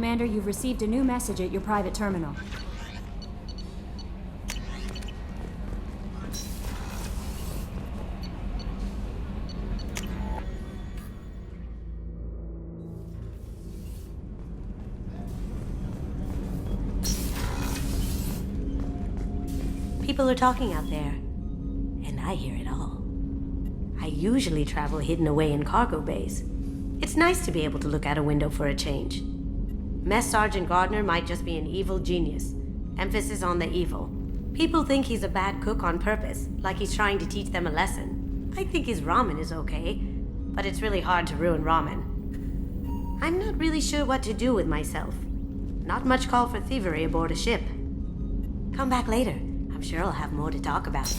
Commander, you've received a new message at your private terminal. People are talking out there, and I hear it all. I usually travel hidden away in cargo bays. It's nice to be able to look out a window for a change. Mess Sergeant Gardner might just be an evil genius. Emphasis on the evil. People think he's a bad cook on purpose, like he's trying to teach them a lesson. I think his ramen is okay, but it's really hard to ruin ramen. I'm not really sure what to do with myself. Not much call for thievery aboard a ship. Come back later. I'm sure I'll have more to talk about.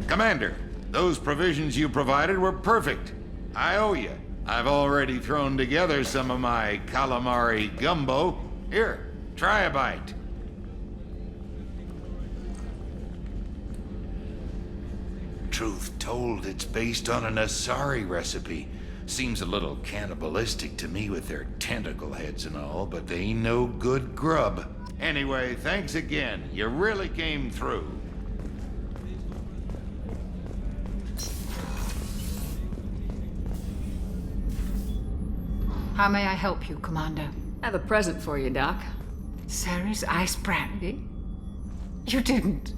Commander, those provisions you provided were perfect. I owe you. I've already thrown together some of my calamari gumbo. Here, try a bite. Truth told, it's based on an Asari recipe. Seems a little cannibalistic to me with their tentacle heads and all, but they ain't no good grub. Anyway, thanks again. You really came through. How may I help you, Commander? I have a present for you, Doc. Ceres ice brandy? You didn't.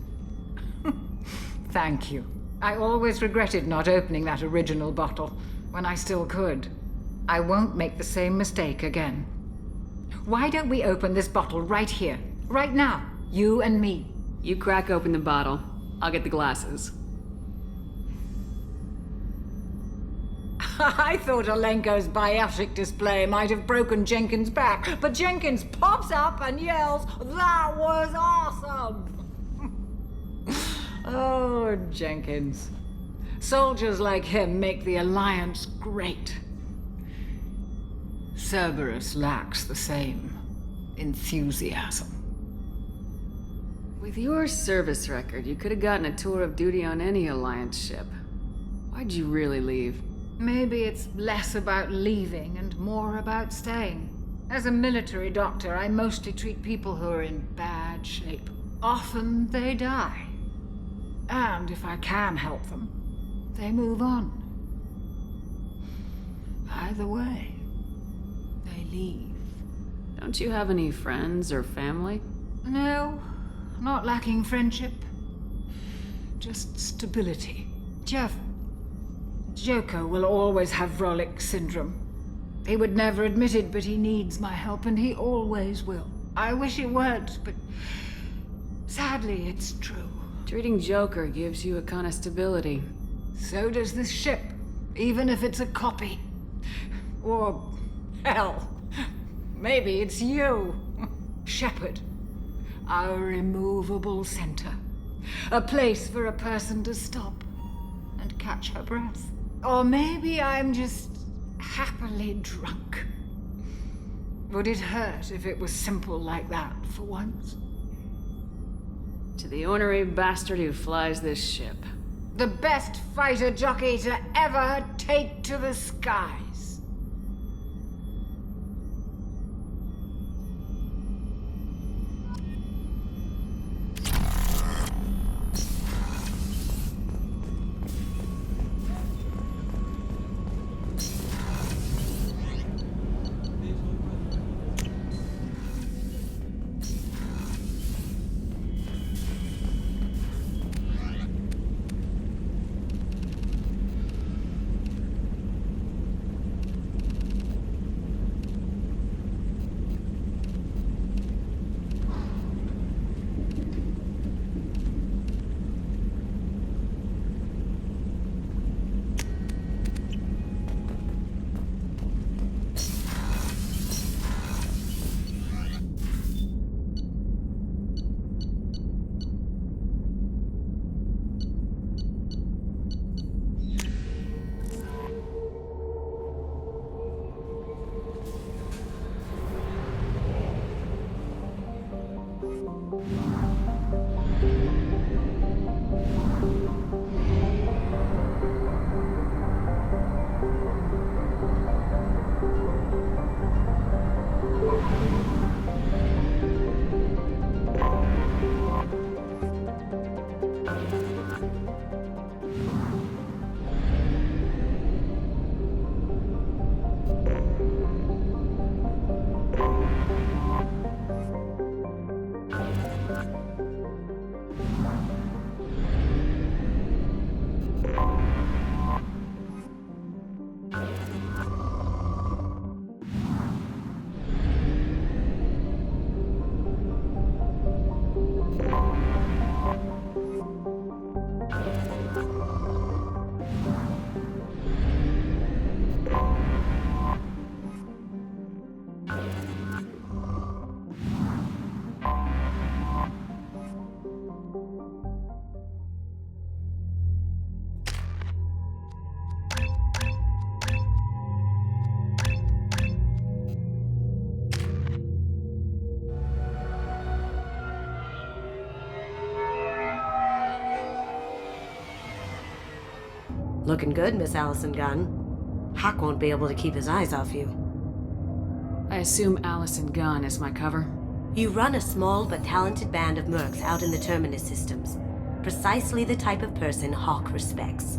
Thank you. I always regretted not opening that original bottle when I still could. I won't make the same mistake again. Why don't we open this bottle right here, right now, you and me? You crack open the bottle. I'll get the glasses. I thought Alenko's biotic display might have broken Jenkins' back, but Jenkins pops up and yells, "That was awesome!" Oh, Jenkins. Soldiers like him make the Alliance great. Cerberus lacks the same enthusiasm. With your service record, you could have gotten a tour of duty on any Alliance ship. Why'd you really leave? Maybe it's less about leaving and more about staying. As a military doctor, I mostly treat people who are in bad shape. Often they die. And if I can help them, they move on. Either way, they leave. Don't you have any friends or family? No, not lacking friendship. Just stability. Joko will always have Vrolik syndrome. He would never admit it, but he needs my help, and he always will. I wish it weren't, but sadly, it's true. Treating Joker gives you a kind of stability. So does this ship, even if it's a copy. Or, hell, maybe it's you, Shepard. Our immovable center. A place for a person to stop and catch her breath. Or maybe I'm just happily drunk. Would it hurt if it was simple like that for once? To the ornery bastard who flies this ship. The best fighter jockey to ever take to the skies. Looking good, Miss Allison Gunn. Hawk won't be able to keep his eyes off you. I assume Allison Gunn is my cover? You run a small but talented band of mercs out in the Terminus systems. Precisely the type of person Hawk respects.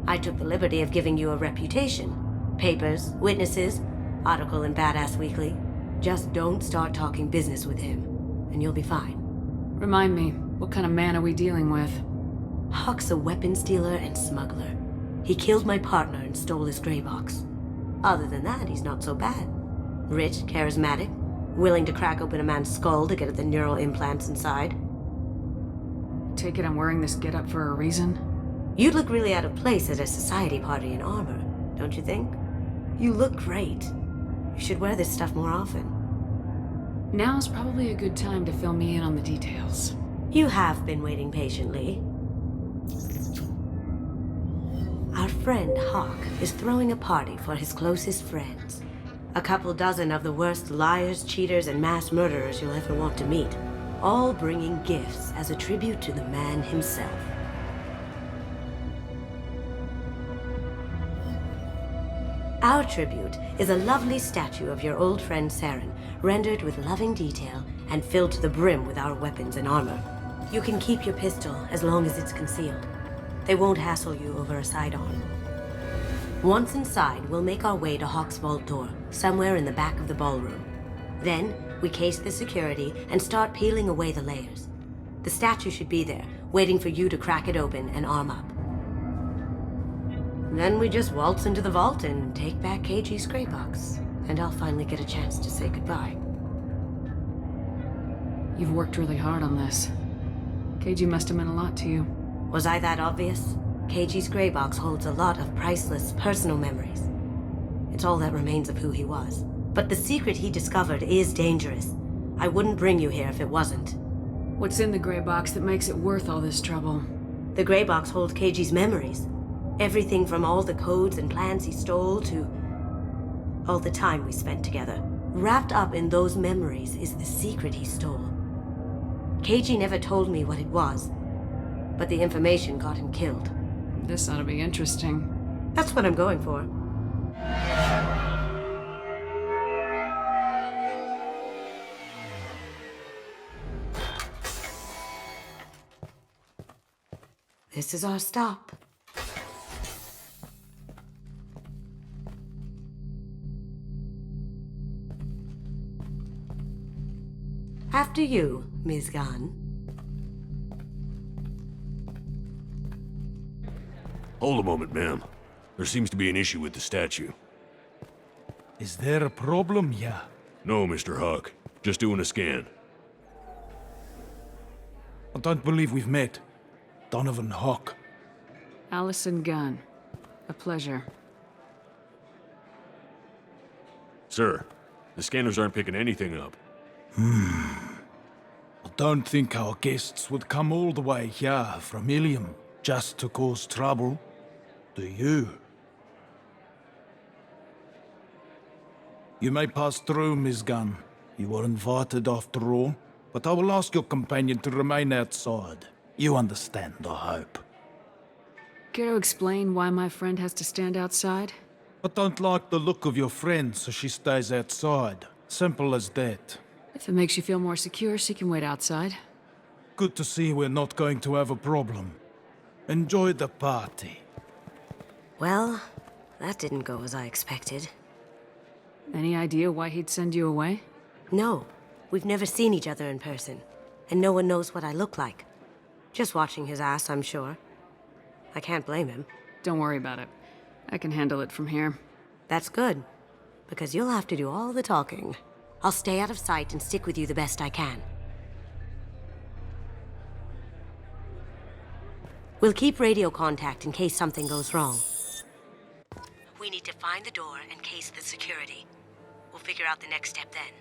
I took the liberty of giving you a reputation. Papers, witnesses, article in Badass Weekly. Just don't start talking business with him, and you'll be fine. Remind me, what kind of man are we dealing with? Hawk's a weapons dealer and smuggler. He killed my partner and stole his gray box. Other than that, he's not so bad. Rich, charismatic, willing to crack open a man's skull to get at the neural implants inside. Take it I'm wearing this getup for a reason? You'd look really out of place at a society party in armor, don't you think? You look great. You should wear this stuff more often. Now's probably a good time to fill me in on the details. You have been waiting patiently. Our friend Hawk is throwing a party for his closest friends. A couple dozen of the worst liars, cheaters, and mass murderers you'll ever want to meet. All bringing gifts as a tribute to the man himself. Our tribute is a lovely statue of your old friend Saren, rendered with loving detail and filled to the brim with our weapons and armor. You can keep your pistol as long as it's concealed. They won't hassle you over a sidearm. Once inside, we'll make our way to Hawk's vault door, somewhere in the back of the ballroom. Then, we case the security and start peeling away the layers. The statue should be there, waiting for you to crack it open and arm up. Then we just waltz into the vault and take back KG's gray box, and I'll finally get a chance to say goodbye. You've worked really hard on this. KG must have meant a lot to you. Was I that obvious? KG's gray box holds a lot of priceless personal memories. It's all that remains of who he was. But the secret he discovered is dangerous. I wouldn't bring you here if it wasn't. What's in the gray box that makes it worth all this trouble? The gray box holds KG's memories. Everything from all the codes and plans he stole to all the time we spent together. Wrapped up in those memories is the secret he stole. KG never told me what it was, but the information got him killed. This ought to be interesting. That's what I'm going for. This is our stop. After you, Ms. Gunn. Hold a moment, ma'am. There seems to be an issue with the statue. Is there a problem here? No, Mr. Hawk. Just doing a scan. I don't believe we've met. Donovan Hawk. Allison Gunn. A pleasure. Sir, the scanners aren't picking anything up. I don't think our guests would come all the way here from Ilium just to cause trouble. Do you? You may pass through, Miss Gunn. You were invited after all, but I will ask your companion to remain outside. You understand, I hope. Care to explain why my friend has to stand outside? I don't like the look of your friend, so she stays outside. Simple as that. If it makes you feel more secure, she can wait outside. Good to see we're not going to have a problem. Enjoy the party. Well, that didn't go as I expected. Any idea why he'd send you away? No, we've never seen each other in person, and no one knows what I look like. Just watching his ass, I'm sure. I can't blame him. Don't worry about it. I can handle it from here. That's good, because you'll have to do all the talking. I'll stay out of sight and stick with you the best I can. We'll keep radio contact in case something goes wrong. We need to find the door and case the security. We'll figure out the next step then.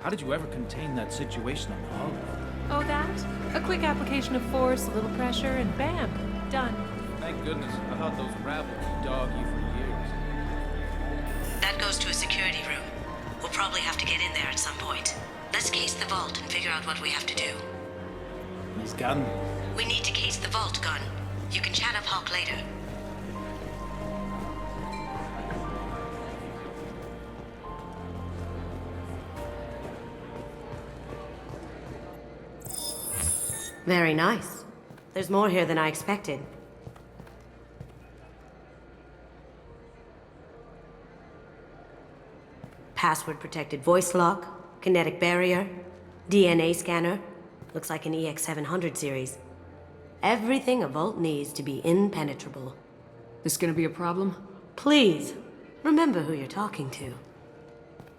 How did you ever contain that situation on the hull? Oh, that? A quick application of force, a little pressure, and bam, done. Thank goodness. I thought those rabble would dog you for years. That goes to a security room. We'll probably have to get in there at some point. Let's case the vault and figure out what we have to do. His gun. We need to case the vault, Gun. You can chat up Hawk later. Very nice. There's more here than I expected. Password-protected voice lock, kinetic barrier, DNA scanner. Looks like an EX700 series. Everything a vault needs to be impenetrable. This gonna be a problem? Please, remember who you're talking to.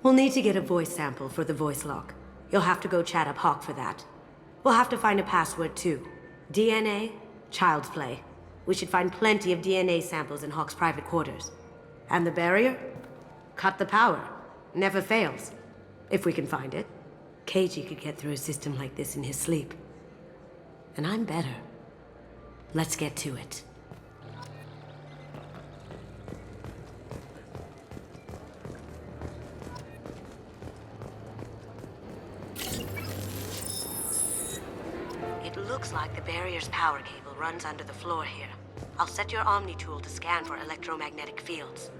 We'll need to get a voice sample for the voice lock. You'll have to go chat up Hawk for that. We'll have to find a password too. DNA, child's play. We should find plenty of DNA samples in Hawk's private quarters. And the barrier? Cut the power. Never fails. If we can find it. Keiji could get through a system like this in his sleep. And I'm better. Let's get to it. It looks like the barrier's power cable runs under the floor here. I'll set your Omni tool to scan for electromagnetic fields.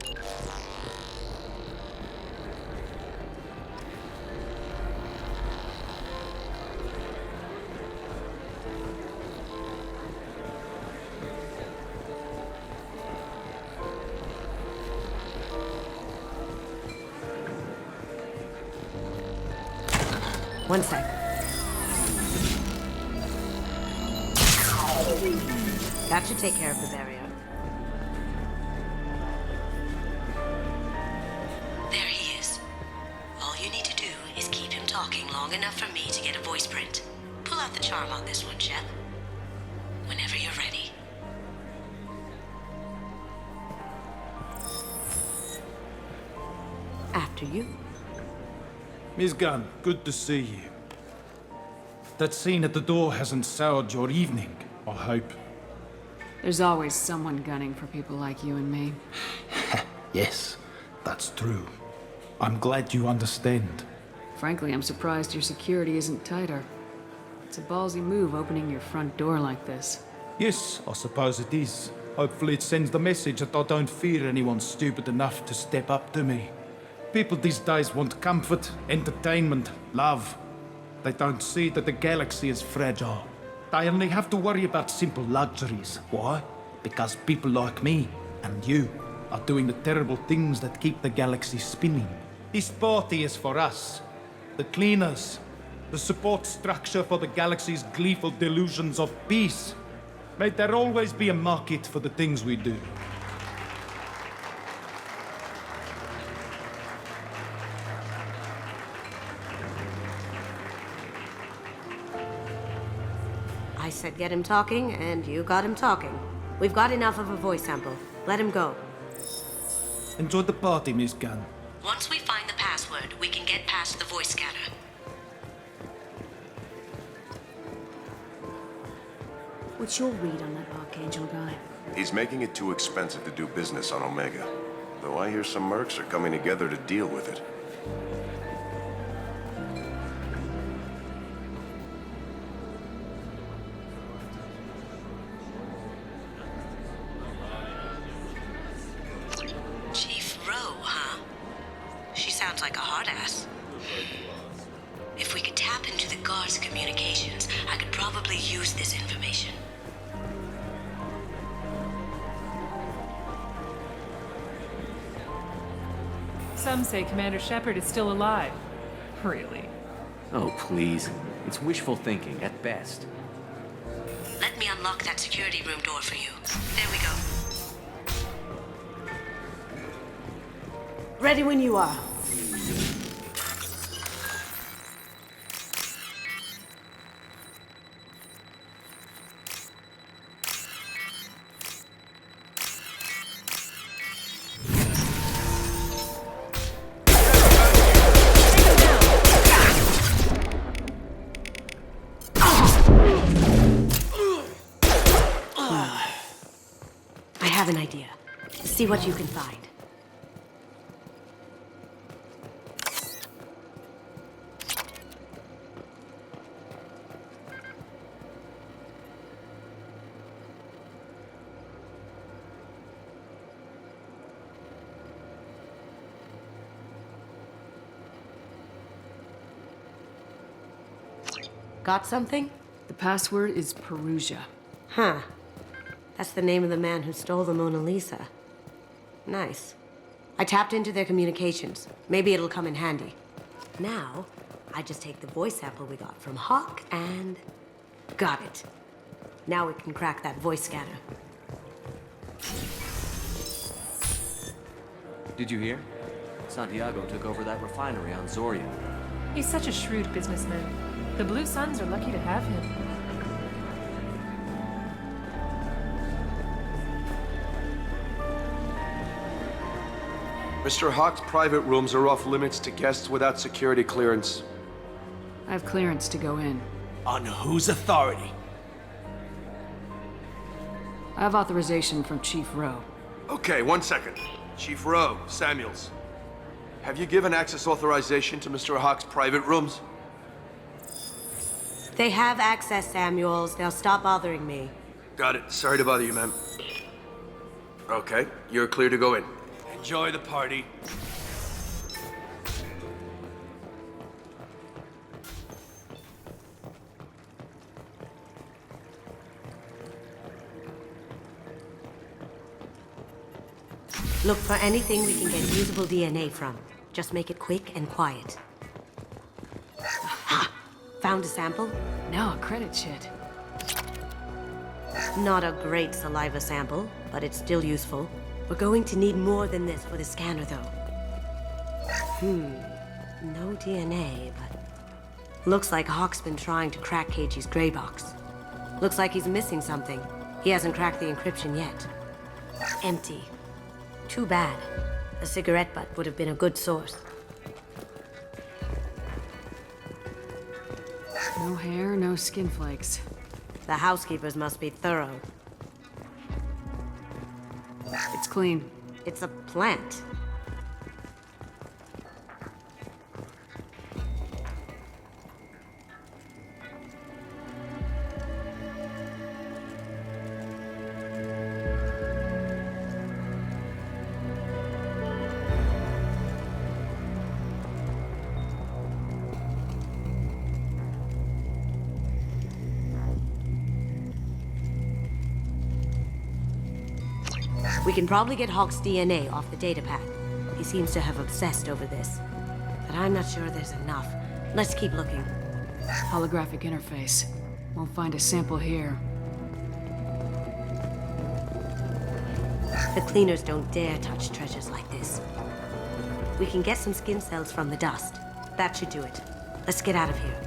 One sec. That should take care of the barrier. There he is. All you need to do is keep him talking long enough for me to get a voice print. Pull out the charm on this one, Shep. Whenever you're ready. After you. Miss Gunn, good to see you. That scene at the door hasn't soured your evening, I hope. There's always someone gunning for people like you and me. Yes, that's true. I'm glad you understand. Frankly, I'm surprised your security isn't tighter. It's a ballsy move opening your front door like this. Yes, I suppose it is. Hopefully it sends the message that I don't fear anyone stupid enough to step up to me. People these days want comfort, entertainment, love. They don't see that the galaxy is fragile. They only have to worry about simple luxuries. Why? Because people like me and you are doing the terrible things that keep the galaxy spinning. This party is for us, the cleaners, the support structure for the galaxy's gleeful delusions of peace. May there always be a market for the things we do. I said get him talking, and you got him talking. We've got enough of a voice sample. Let him go. Enjoy the party, Miss Gunn. Once we find the password, we can get past the voice scanner. What's your read on that Archangel guy? He's making it too expensive to do business on Omega. Though I hear some mercs are coming together to deal with it. Chief Rowe, huh? She sounds like a hard ass. If we could tap into the guard's communications, I could probably use this information. Some say Commander Shepard is still alive. Really? Oh, please. It's wishful thinking, at best. Let Let me unlock that security room door for you. There we go. Ready when you are. I have an idea. See what you can find. Got something? The password is Perugia. Huh. That's the name of the man who stole the Mona Lisa. Nice. I tapped into their communications. Maybe it'll come in handy. Now, I just take the voice sample we got from Hawk and... got it. Now we can crack that voice scanner. Did you hear? Santiago took over that refinery on Zoria. He's such a shrewd businessman. The Blue Suns are lucky to have him. Mr. Hawk's private rooms are off limits to guests without security clearance. I have clearance to go in. On whose authority? I have authorization from Chief Rowe. Okay, 1 second. Chief Rowe, Samuels. Have you given access authorization to Mr. Hawk's private rooms? They have access, Samuels. They'll stop bothering me. Got it. Sorry to bother you, ma'am. Okay, you're clear to go in. Enjoy the party. Look for anything we can get usable DNA from. Just make it quick and quiet. Ha! Found a sample? No, credit shit. Not a great saliva sample, but it's still useful. We're going to need more than this for the scanner, though. No DNA, but... looks like Hawk's been trying to crack KG's gray box. Looks like he's missing something. He hasn't cracked the encryption yet. Empty. Too bad. A cigarette butt would have been a good source. No hair, no skin flakes. The housekeepers must be thorough. It's clean. It's a plant. We can probably get Hawk's DNA off the datapad. He seems to have obsessed over this. But I'm not sure there's enough. Let's keep looking. Holographic interface. Won't find a sample here. The cleaners don't dare touch treasures like this. We can get some skin cells from the dust. That should do it. Let's get out of here.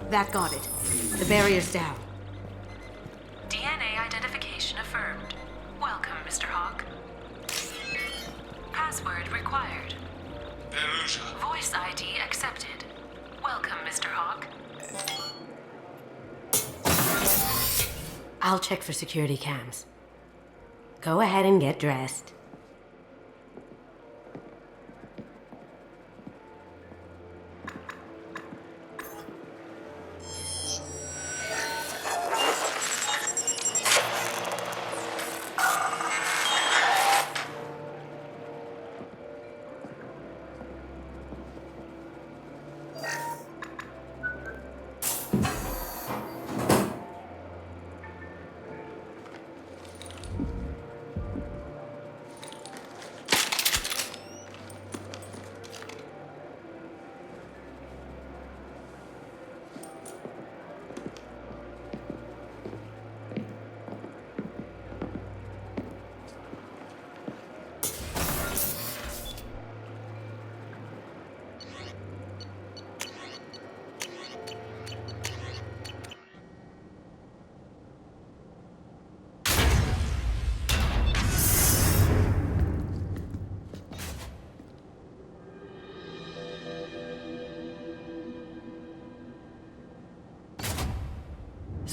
That got it. The barrier's down. DNA identification affirmed. Welcome, Mr. Hawk. Password required. Perugia. Voice ID accepted. Welcome, Mr. Hawk. I'll check for security cams. Go ahead and get dressed.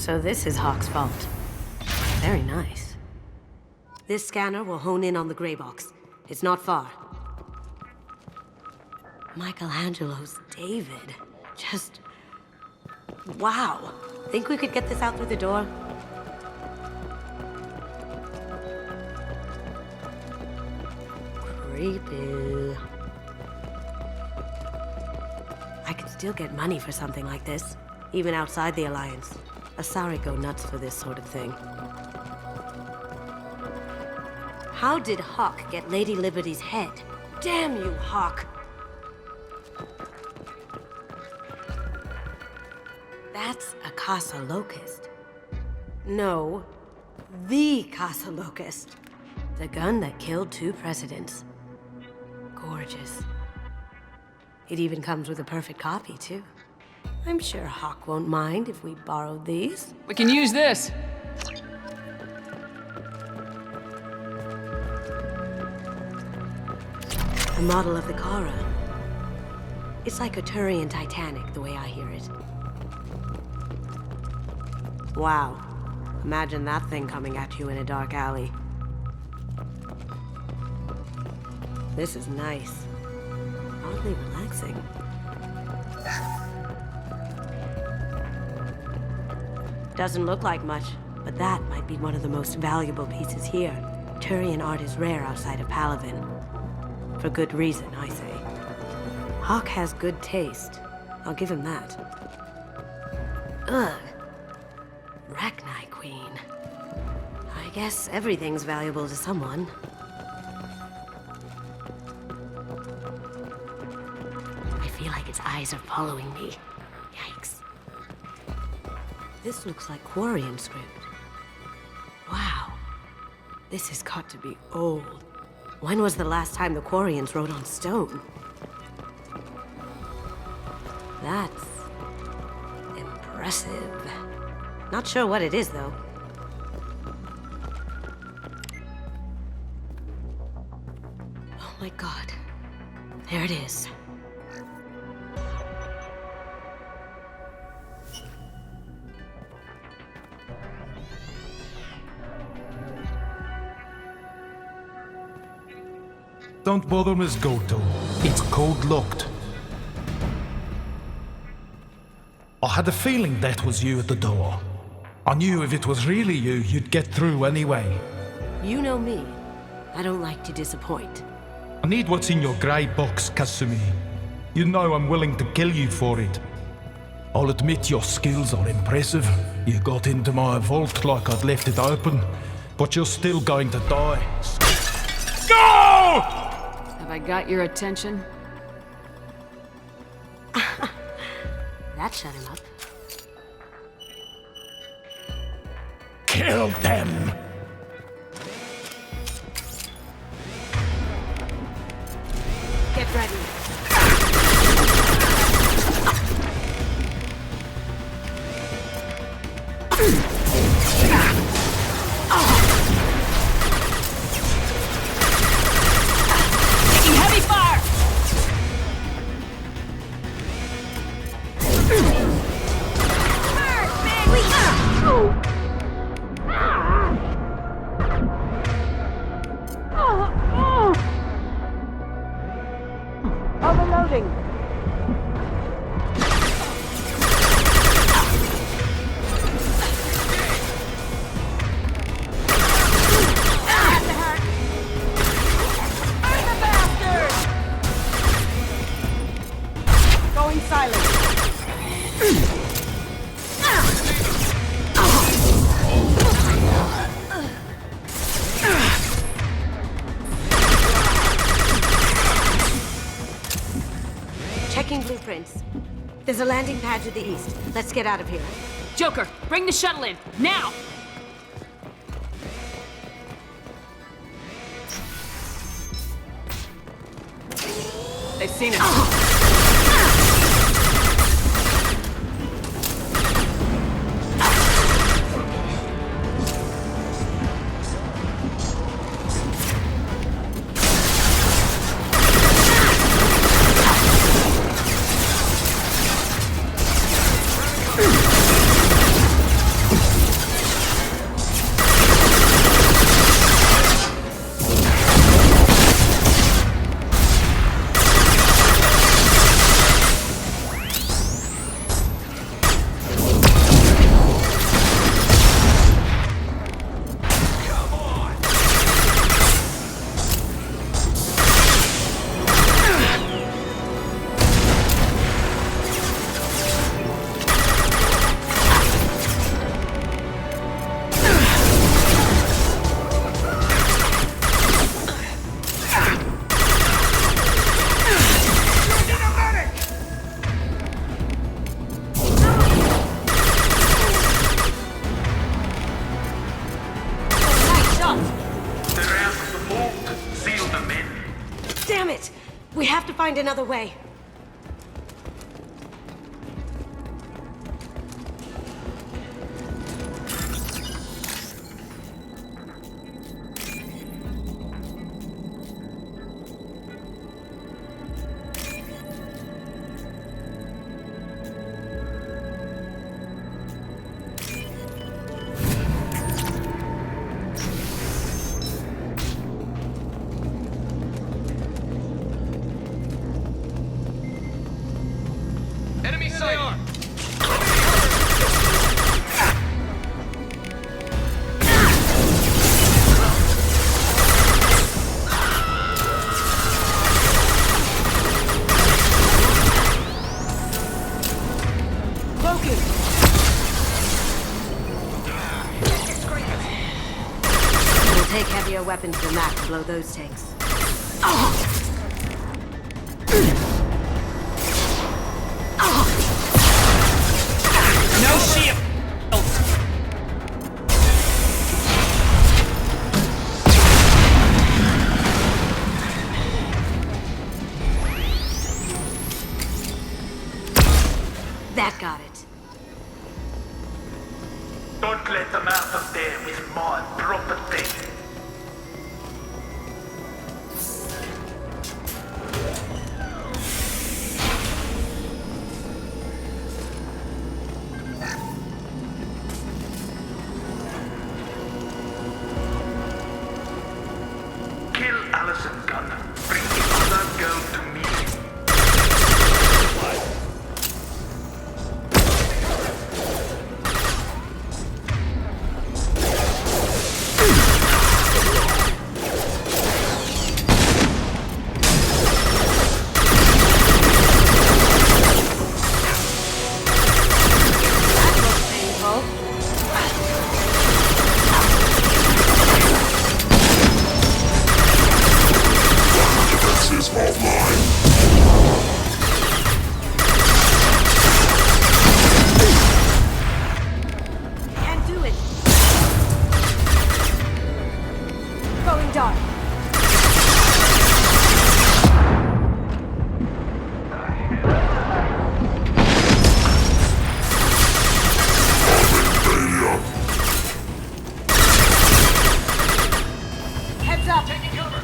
So this is Hawk's fault. Very nice. This scanner will hone in on the gray box. It's not far. Michelangelo's David. Just... wow. Think we could get this out through the door? Creepy. I could still get money for something like this, even outside the Alliance. Asari go nuts for this sort of thing. How did Hawk get Lady Liberty's head? Damn you, Hawk! That's a Casa Locust. No, the Casa Locust. The gun that killed 2 presidents. Gorgeous. It even comes with a perfect copy, too. I'm sure Hawk won't mind if we borrowed these. We can use this. A model of the Kara. It's like a Turian Titanic, the way I hear it. Wow. Imagine that thing coming at you in a dark alley. This is nice. Oddly relaxing. Doesn't look like much, but that might be one of the most valuable pieces here. Turian art is rare outside of Palavin. For good reason, I say. Hawk has good taste. I'll give him that. Ugh. Rachni Queen. I guess everything's valuable to someone. I feel like its eyes are following me. Yikes. This looks like Quarian script. Wow. This has got to be old. When was the last time the Quarians wrote on stone? That's... impressive. Not sure what it is, though. Oh my god. There it is. Don't bother, Miss Goto. It's code-locked. I had a feeling that was you at the door. I knew if it was really you, you'd get through anyway. You know me. I don't like to disappoint. I need what's in your grey box, Kasumi. You know I'm willing to kill you for it. I'll admit your skills are impressive. You got into my vault like I'd left it open, but you're still going to die. Go! Have I got your attention? That shut him up. Kill them! Get ready. Taking heavy fire! Overloading. Going silent. Checking blueprints. There's a landing pad to the east. Let's get out of here. Joker, bring the shuttle in, now! They've seen us. We have to find another way. Enemy sight! Broken! It'll take heavier weapons than that to blow those tanks. No shield! That got it. Don't let them out of there with my property. Kill Allison Gunn. Bring the other girl to me. Defenses offline. Can't do it. Going dark. Failure. Heads up. Taking cover.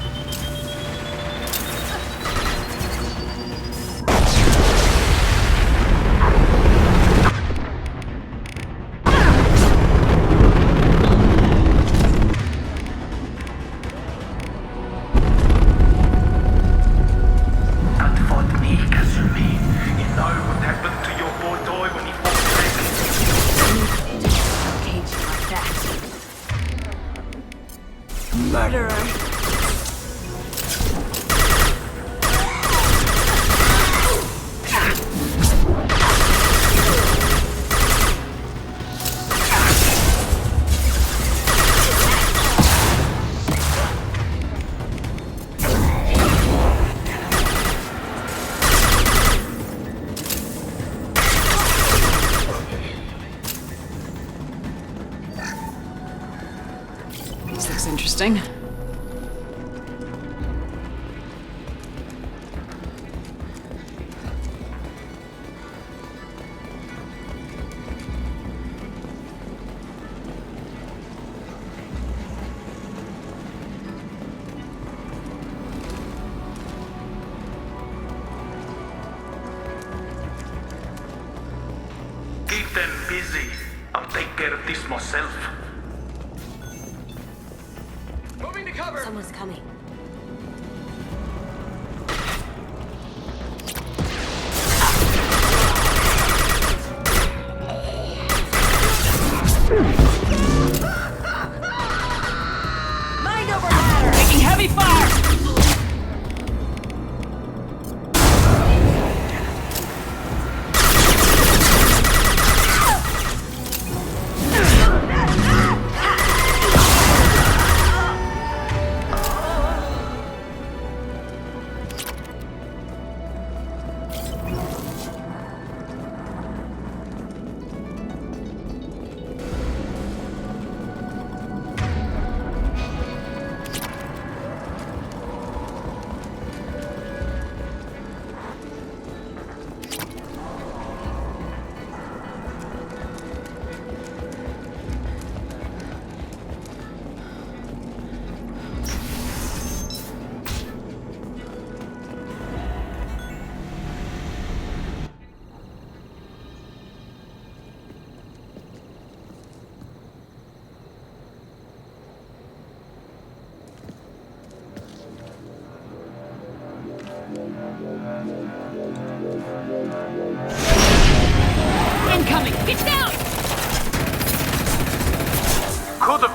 That fought me, Kasumi. You know what happened to your boy toy when he fought back? Cage like that. Murderer. This looks interesting. Keep them busy. I'll take care of this myself. Moving to cover. Someone's coming. Mind over matter. Taking heavy fire.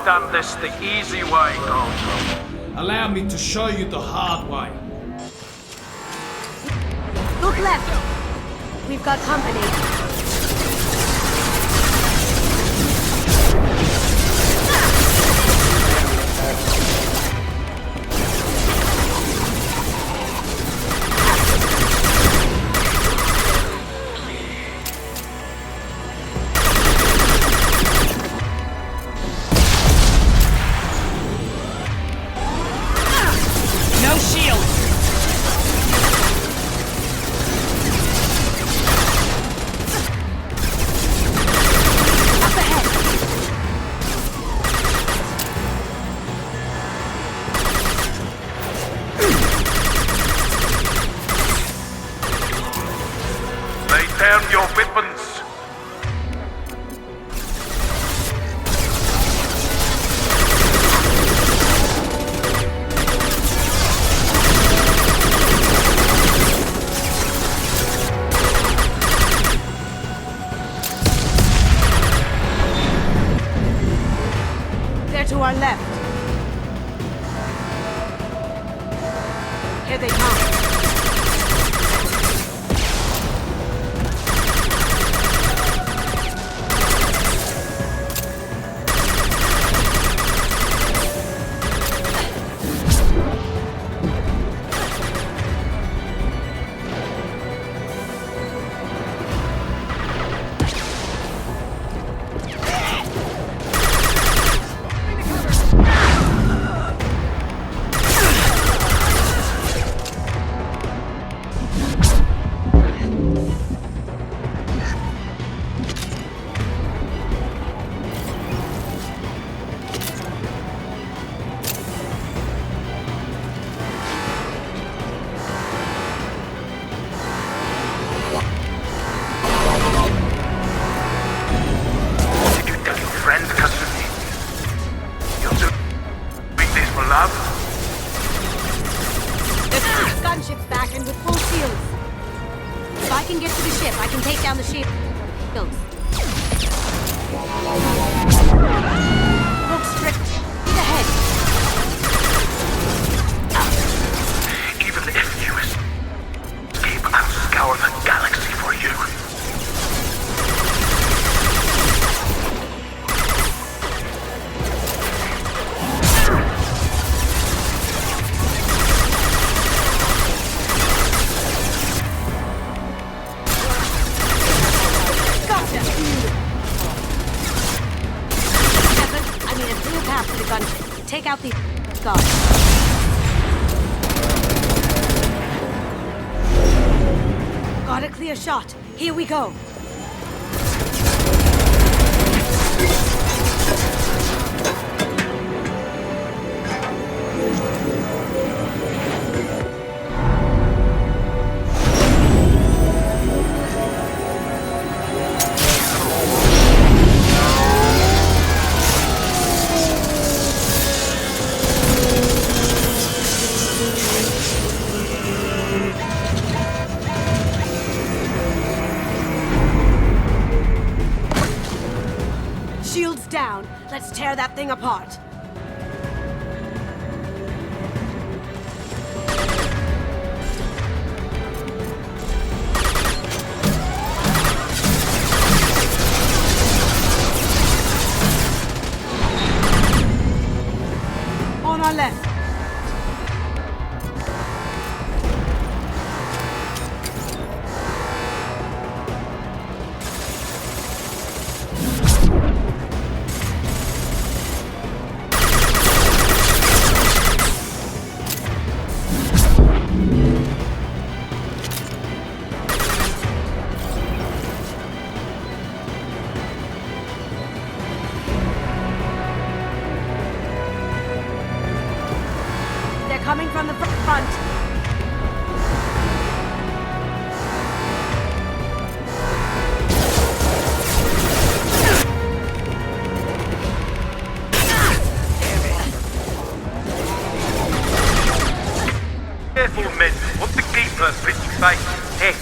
done this the easy way, Gold. Allow me to show you the hard way. Look left. We've got company. No shields! Lay down your weapons! They're to our left. Here they come. Did you tell your friends, Kasumi? You'll do this for love? There's 6 gunships back and with full shields. If I can get to the ship, I can take down the shields. Look strict. Get ahead. Even if you escape, I'll scour the galaxy for you. Gotcha. Shepard, I need a clear path to the gunship. Take out the guards. Got a clear shot. Here we go. Shields down. Let's tear that thing apart. On our left. They're coming from the front. Careful, men. What the keeper pretty face head.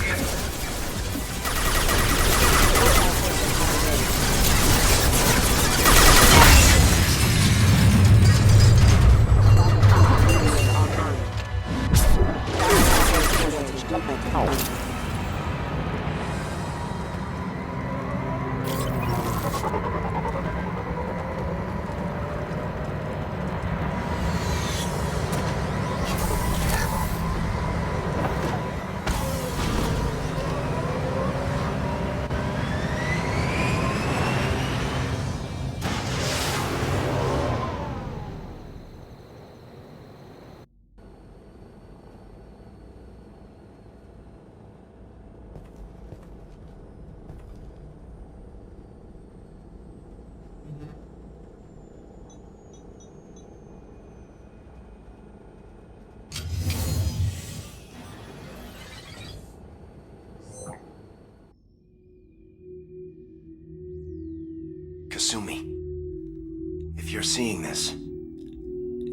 you're seeing this,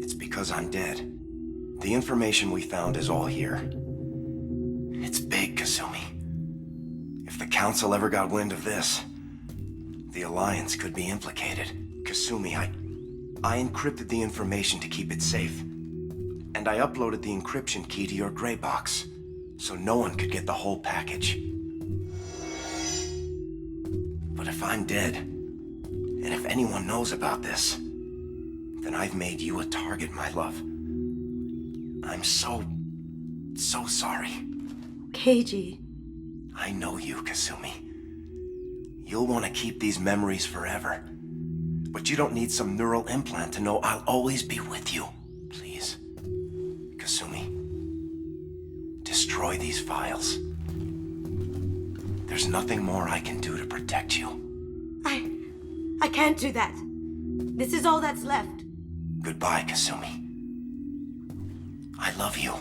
it's because I'm dead. The information we found is all here. It's big, Kasumi. If the Council ever got wind of this, the Alliance could be implicated. Kasumi, I encrypted the information to keep it safe. And I uploaded the encryption key to your gray box, so no one could get the whole package. But if I'm dead, and if anyone knows about this, then I've made you a target, my love. I'm so sorry. Keiji. I know you, Kasumi. You'll want to keep these memories forever. But you don't need some neural implant to know I'll always be with you. Please. Kasumi. Destroy these files. There's nothing more I can do to protect you. I can't do that. This is all that's left. Goodbye, Kasumi. I love you.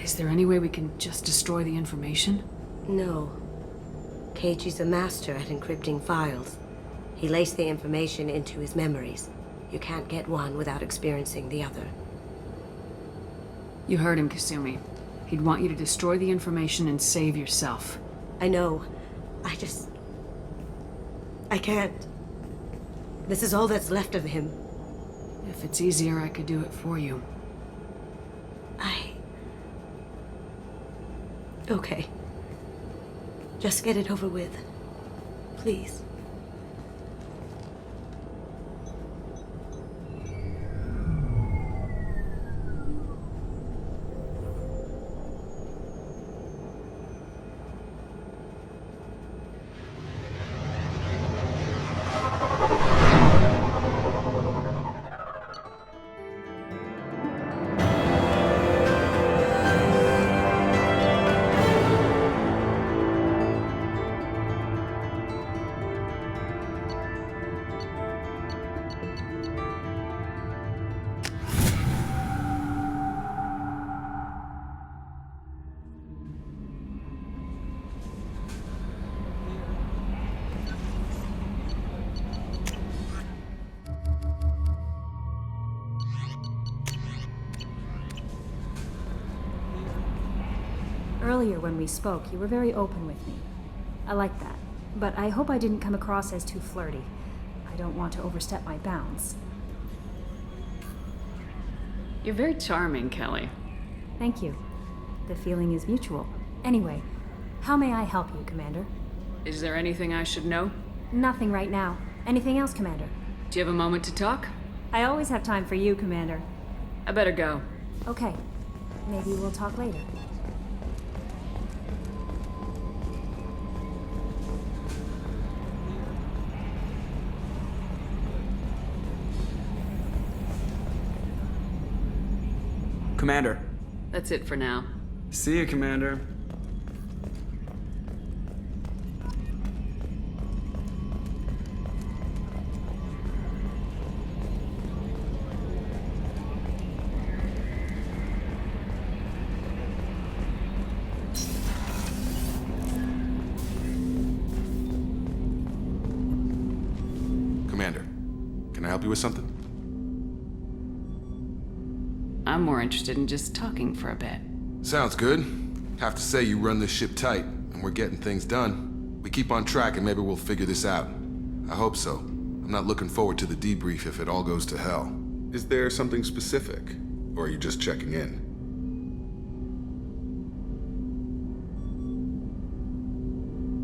Is there any way we can just destroy the information? No. Keiji's a master at encrypting files. He laced the information into his memories. You can't get one without experiencing the other. You heard him, Kasumi. He'd want you to destroy the information and save yourself. I know. I can't. This is all that's left of him. If it's easier, I could do it for you. Okay. Just get it over with. Please. Earlier when we spoke, you were very open with me. I like that. But I hope I didn't come across as too flirty. I don't want to overstep my bounds. You're very charming, Kelly. Thank you. The feeling is mutual. Anyway, how may I help you, Commander? Is there anything I should know? Nothing right now. Anything else, Commander? Do you have a moment to talk? I always have time for you, Commander. I better go. Okay. Maybe we'll talk later. Commander. That's it for now. See you, Commander. Commander, can I help you with something? I'm more interested in just talking for a bit. Sounds good. Have to say you run this ship tight, and we're getting things done. We keep on track and maybe we'll figure this out. I hope so. I'm not looking forward to the debrief if it all goes to hell. Is there something specific? Or are you just checking in?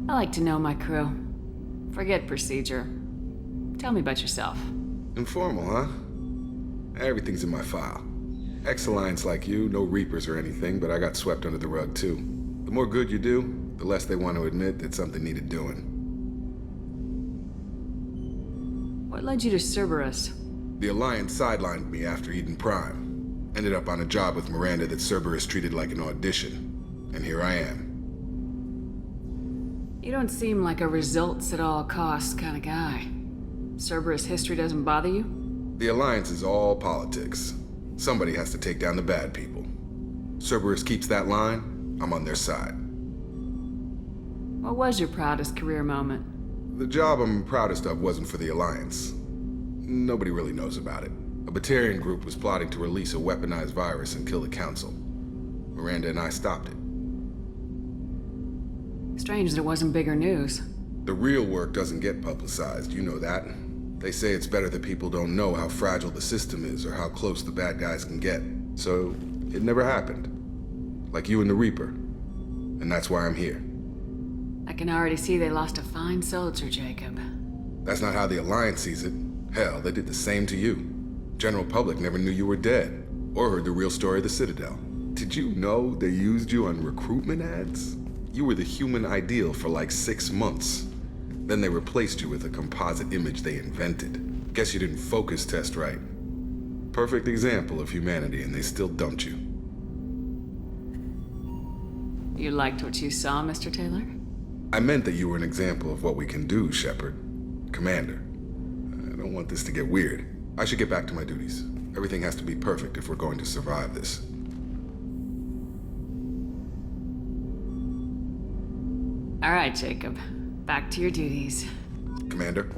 I like to know my crew. Forget procedure. Tell me about yourself. Informal, huh? Everything's in my file. Ex-Alliance like you, no Reapers or anything, but I got swept under the rug too. The more good you do, the less they want to admit that something needed doing. What led you to Cerberus? The Alliance sidelined me after Eden Prime. Ended up on a job with Miranda that Cerberus treated like an audition. And here I am. You don't seem like a results at all costs kind of guy. Cerberus history doesn't bother you? The Alliance is all politics. Somebody has to take down the bad people. Cerberus keeps that line, I'm on their side. What was your proudest career moment? The job I'm proudest of wasn't for the Alliance. Nobody really knows about it. A Batarian group was plotting to release a weaponized virus and kill the Council. Miranda and I stopped it. Strange that it wasn't bigger news. The real work doesn't get publicized, you know that. They say it's better that people don't know how fragile the system is or how close the bad guys can get. So, it never happened. Like you and the Reaper. And that's why I'm here. I can already see they lost a fine soldier, Jacob. That's not how the Alliance sees it. Hell, they did the same to you. General public never knew you were dead, or heard the real story of the Citadel. Did you know they used you on recruitment ads? You were the human ideal for like 6 months. Then they replaced you with a composite image they invented. Guess you didn't focus test right. Perfect example of humanity, and they still dumped you. You liked what you saw, Mr. Taylor? I meant that you were an example of what we can do, Shepard. Commander. I don't want this to get weird. I should get back to my duties. Everything has to be perfect if we're going to survive this. All right, Jacob. Back to your duties. Commander?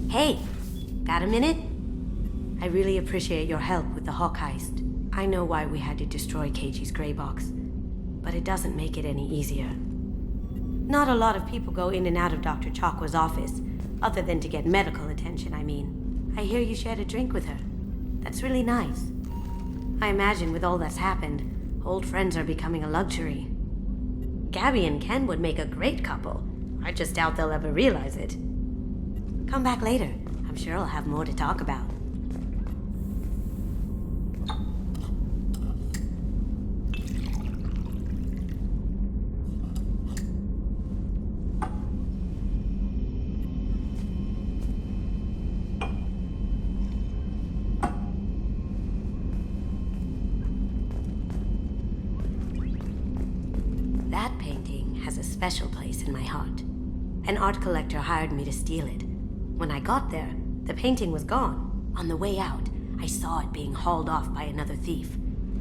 Hey, got a minute? I really appreciate your help with the Hawk heist. I know why we had to destroy KG's gray box, but it doesn't make it any easier. Not a lot of people go in and out of Dr. Chakwa's office, other than to get medical attention, I mean. I hear you shared a drink with her. That's really nice. I imagine with all that's happened, old friends are becoming a luxury. Gabby and Ken would make a great couple. I just doubt they'll ever realize it. Come back later. I'm sure I'll have more to talk about. That painting has a special place in my heart. An art collector hired me to steal it. When I got there, the painting was gone. On the way out, I saw it being hauled off by another thief.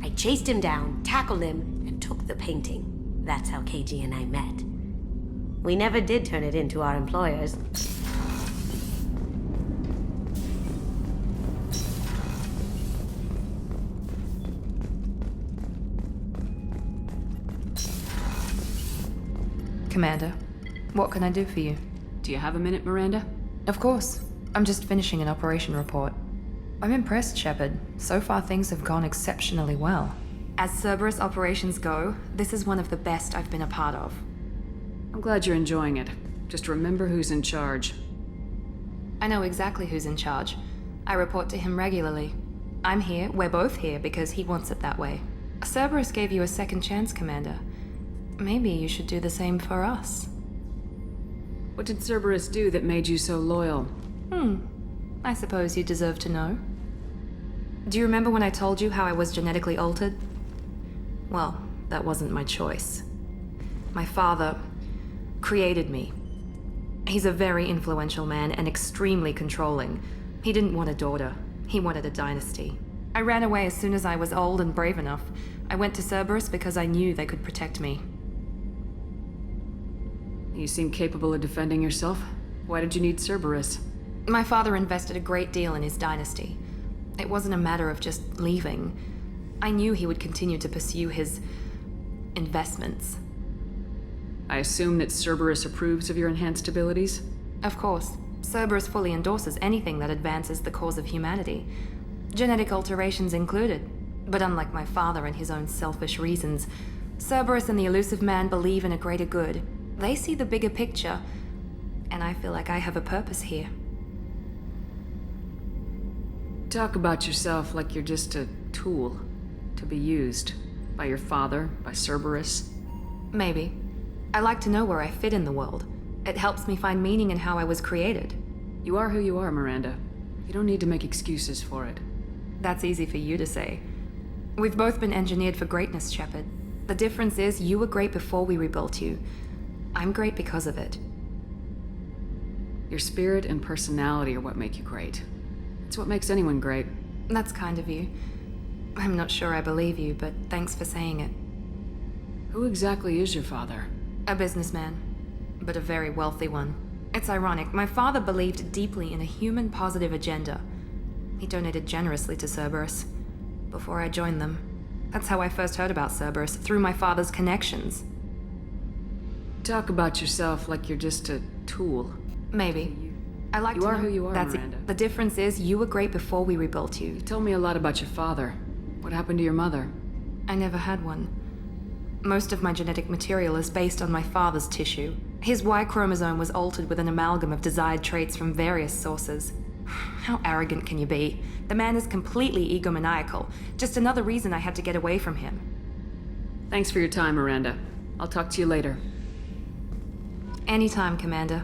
I chased him down, tackled him, and took the painting. That's how KG and I met. We never did turn it into our employers. Commander, what can I do for you? Do you have a minute, Miranda? Of course. I'm just finishing an operation report. I'm impressed, Shepard. So far, things have gone exceptionally well. As Cerberus operations go, this is one of the best I've been a part of. I'm glad you're enjoying it. Just remember who's in charge. I know exactly who's in charge. I report to him regularly. I'm here, we're both here, because he wants it that way. Cerberus gave you a second chance, Commander. Maybe you should do the same for us. What did Cerberus do that made you so loyal? I suppose you deserve to know. Do you remember when I told you how I was genetically altered? Well, that wasn't my choice. My father created me. He's a very influential man and extremely controlling. He didn't want a daughter. He wanted a dynasty. I ran away as soon as I was old and brave enough. I went to Cerberus because I knew they could protect me. You seem capable of defending yourself. Why did you need Cerberus? My father invested a great deal in his dynasty. It wasn't a matter of just leaving. I knew he would continue to pursue his investments. I assume that Cerberus approves of your enhanced abilities? Of course. Cerberus fully endorses anything that advances the cause of humanity. Genetic alterations included. But unlike my father and his own selfish reasons, Cerberus and the Elusive Man believe in a greater good. They see the bigger picture, and I feel like I have a purpose here. Talk about yourself like you're just a tool to be used by your father, by Cerberus. Maybe. I like to know where I fit in the world. It helps me find meaning in how I was created. You are who you are, Miranda. You don't need to make excuses for it. That's easy for you to say. We've both been engineered for greatness, Shepard. The difference is you were great before we rebuilt you. I'm great because of it. Your spirit and personality are what make you great. It's what makes anyone great. That's kind of you. I'm not sure I believe you, but thanks for saying it. Who exactly is your father? A businessman, but a very wealthy one. It's ironic. My father believed deeply in a human-positive agenda. He donated generously to Cerberus before I joined them. That's how I first heard about Cerberus, through my father's connections. Talk about yourself like you're just a tool. Maybe. I like you to are know. who you are, That's Miranda. it. The difference is you were great before we rebuilt you. You told me a lot about your father. What happened to your mother? I never had one. Most of my genetic material is based on my father's tissue. His Y chromosome was altered with an amalgam of desired traits from various sources. How arrogant can you be? The man is completely egomaniacal. Just another reason I had to get away from him. Thanks for your time, Miranda. I'll talk to you later. Anytime, Commander.